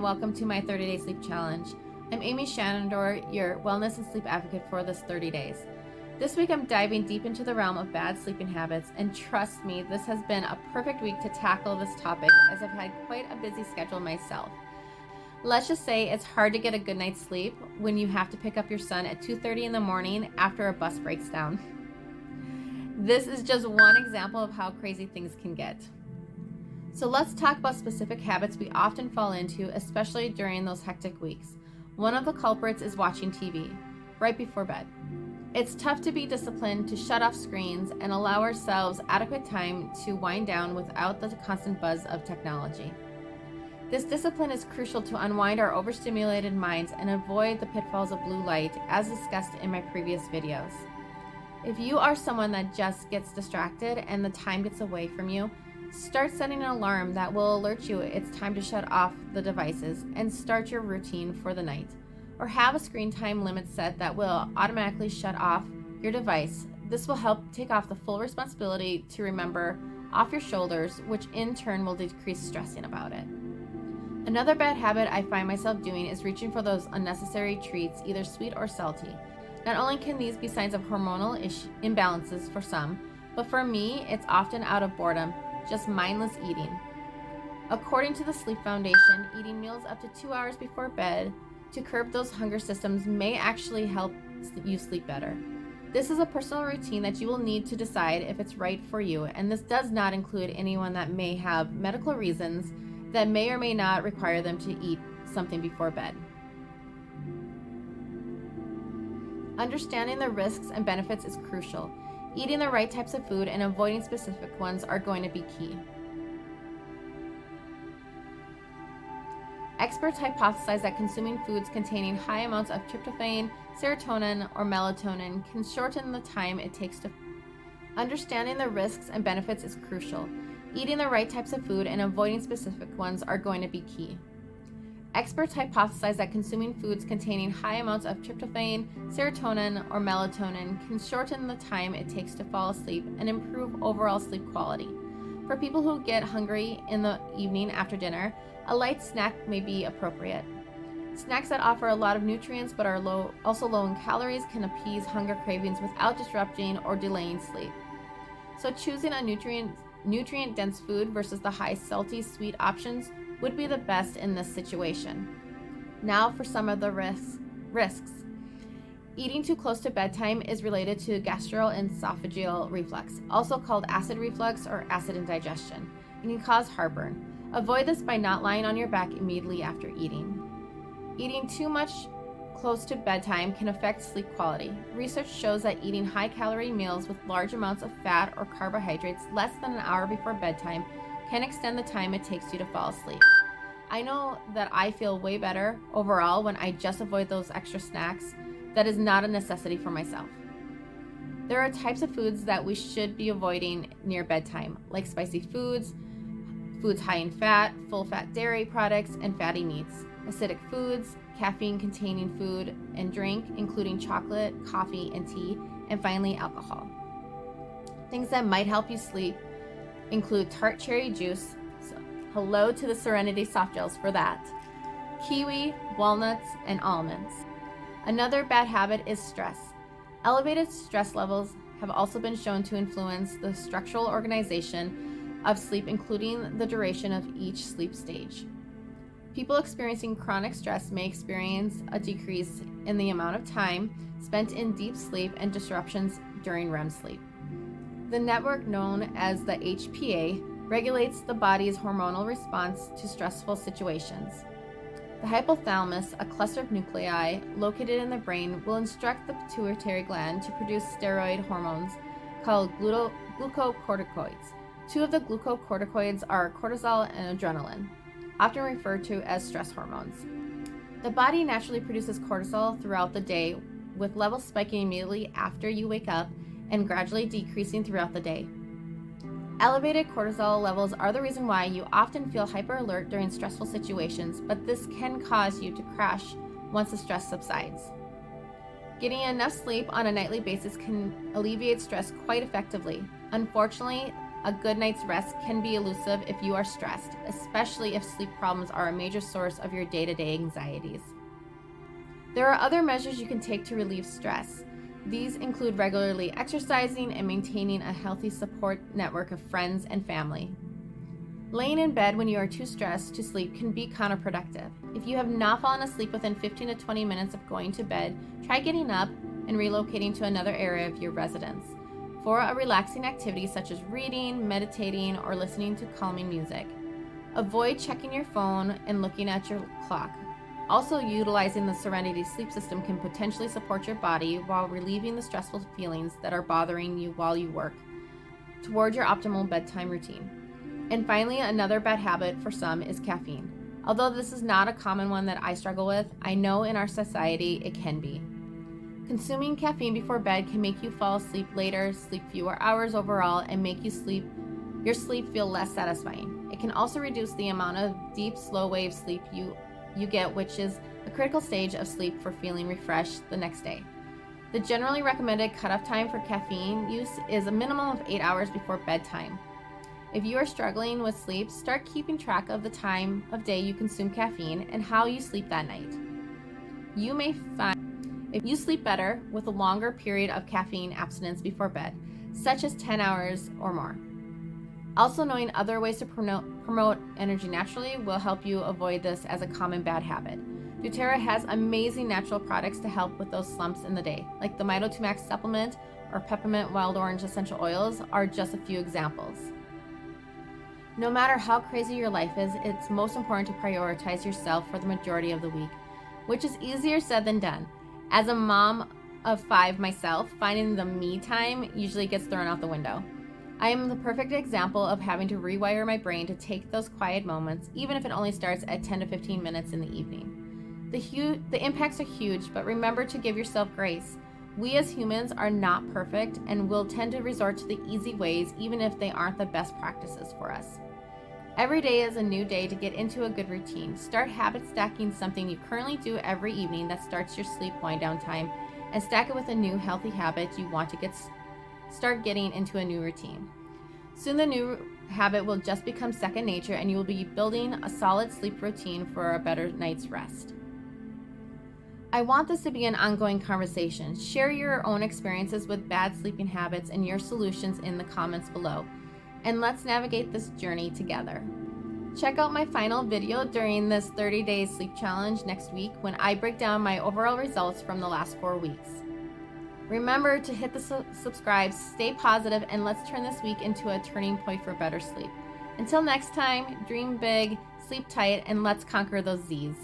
Welcome to my 30-day sleep challenge. I'm Amy Schanandore, your wellness and sleep advocate for this 30 days. This week I'm diving deep into the realm of bad sleeping habits, and trust me, this has been a perfect week to tackle this topic as I've had quite a busy schedule myself. Let's just say it's hard to get a good night's sleep when you have to pick up your son at 2:30 in the morning after a bus breaks down. This is just one example of how crazy things can get. So let's talk about specific habits we often fall into, especially during those hectic weeks. One of the culprits is watching TV right before bed. It's tough to be disciplined to shut off screens and allow ourselves adequate time to wind down without the constant buzz of technology. This discipline is crucial to unwind our overstimulated minds and avoid the pitfalls of blue light, as discussed in my previous videos. If you are someone that just gets distracted and the time gets away from you, start setting an alarm that will alert you it's time to shut off the devices and start your routine for the night. Or have a screen time limit set that will automatically shut off your device. This will help take off the full responsibility to remember off your shoulders, which in turn will decrease stressing about it. Another bad habit I find myself doing is reaching for those unnecessary treats, either sweet or salty. Not only can these be signs of hormonal imbalances for some, but for me, it's often out of boredom, just mindless eating. According to the Sleep Foundation, eating meals up to 2 hours before bed to curb those hunger systems may actually help you sleep better. This is a personal routine that you will need to decide if it's right for you, and this does not include anyone that may have medical reasons that may or may not require them to eat something before bed. Understanding the risks and benefits is crucial. Eating the right types of food and avoiding specific ones are going to be key. Experts hypothesize that consuming foods containing high amounts of tryptophan, serotonin, or melatonin can shorten the time it takes to. Understanding the risks and benefits is crucial. Eating the right types of food and avoiding specific ones are going to be key. Experts hypothesize that consuming foods containing high amounts of tryptophan, serotonin, or melatonin can shorten the time it takes to fall asleep and improve overall sleep quality. For people who get hungry in the evening after dinner, a light snack may be appropriate. Snacks that offer a lot of nutrients but are also low in calories can appease hunger cravings without disrupting or delaying sleep. So choosing a nutrient-dense food versus the high salty, sweet options would be the best in this situation. Now for some of the risks. Eating too close to bedtime is related to gastroesophageal reflux, also called acid reflux or acid indigestion, and can cause heartburn. Avoid this by not lying on your back immediately after eating. Eating too much close to bedtime can affect sleep quality. Research shows that eating high-calorie meals with large amounts of fat or carbohydrates less than an hour before bedtime can extend the time it takes you to fall asleep. I know that I feel way better overall when I just avoid those extra snacks. That is not a necessity for myself. There are types of foods that we should be avoiding near bedtime, like spicy foods, foods high in fat, full-fat dairy products, and fatty meats, acidic foods, caffeine-containing food and drink, including chocolate, coffee, and tea, and finally, alcohol. Things that might help you sleep include tart cherry juice, so hello to the Serenity soft gels for that, kiwi, walnuts, and almonds. Another bad habit is stress. Elevated stress levels have also been shown to influence the structural organization of sleep, including the duration of each sleep stage. People experiencing chronic stress may experience a decrease in the amount of time spent in deep sleep and disruptions during REM sleep. The network known as the HPA regulates the body's hormonal response to stressful situations. The hypothalamus, a cluster of nuclei located in the brain, will instruct the pituitary gland to produce steroid hormones called glucocorticoids. Two of the glucocorticoids are cortisol and adrenaline, often referred to as stress hormones. The body naturally produces cortisol throughout the day, with levels spiking immediately after you wake up and gradually decreasing throughout the day. Elevated cortisol levels are the reason why you often feel hyper alert during stressful situations, but this can cause you to crash once the stress subsides. Getting enough sleep on a nightly basis can alleviate stress quite effectively. Unfortunately, a good night's rest can be elusive if you are stressed, especially if sleep problems are a major source of your day-to-day anxieties. There are other measures you can take to relieve stress. These include regularly exercising and maintaining a healthy support network of friends and family. Laying in bed when you are too stressed to sleep can be counterproductive. If you have not fallen asleep within 15 to 20 minutes of going to bed, try getting up and relocating to another area of your residence for a relaxing activity such as reading, meditating, or listening to calming music. Avoid checking your phone and looking at your clock. Also, utilizing the Serenity sleep system can potentially support your body while relieving the stressful feelings that are bothering you while you work toward your optimal bedtime routine. And finally, another bad habit for some is caffeine. Although this is not a common one that I struggle with, I know in our society it can be. Consuming caffeine before bed can make you fall asleep later, sleep fewer hours overall, and make your sleep feel less satisfying. It can also reduce the amount of deep, slow wave sleep you get, which is a critical stage of sleep for feeling refreshed the next day. The generally recommended cutoff time for caffeine use is a minimum of 8 hours before bedtime. If you are struggling with sleep, start keeping track of the time of day you consume caffeine and how you sleep that night. You may find if you sleep better with a longer period of caffeine abstinence before bed, such as 10 hours or more. Also, knowing other ways to promote energy naturally will help you avoid this as a common bad habit. doTERRA has amazing natural products to help with those slumps in the day, like the Mito 2 Max supplement or peppermint wild orange essential oils are just a few examples. No matter how crazy your life is, it's most important to prioritize yourself for the majority of the week, which is easier said than done. As a mom of 5 myself, finding the me time usually gets thrown out the window. I am the perfect example of having to rewire my brain to take those quiet moments, even if it only starts at 10 to 15 minutes in the evening. The impacts are huge, but remember to give yourself grace. We as humans are not perfect and will tend to resort to the easy ways even if they aren't the best practices for us. Every day is a new day to get into a good routine. Start habit stacking something you currently do every evening that starts your sleep wind down time, and stack it with a new healthy habit you want to start getting into a new routine. Soon the new habit will just become second nature and you will be building a solid sleep routine for a better night's rest. I want this to be an ongoing conversation. Share your own experiences with bad sleeping habits and your solutions in the comments below. And let's navigate this journey together. Check out my final video during this 30-day sleep challenge next week when I break down my overall results from the last 4 weeks. Remember to hit the subscribe, stay positive, and let's turn this week into a turning point for better sleep. Until next time, dream big, sleep tight, and let's conquer those Z's.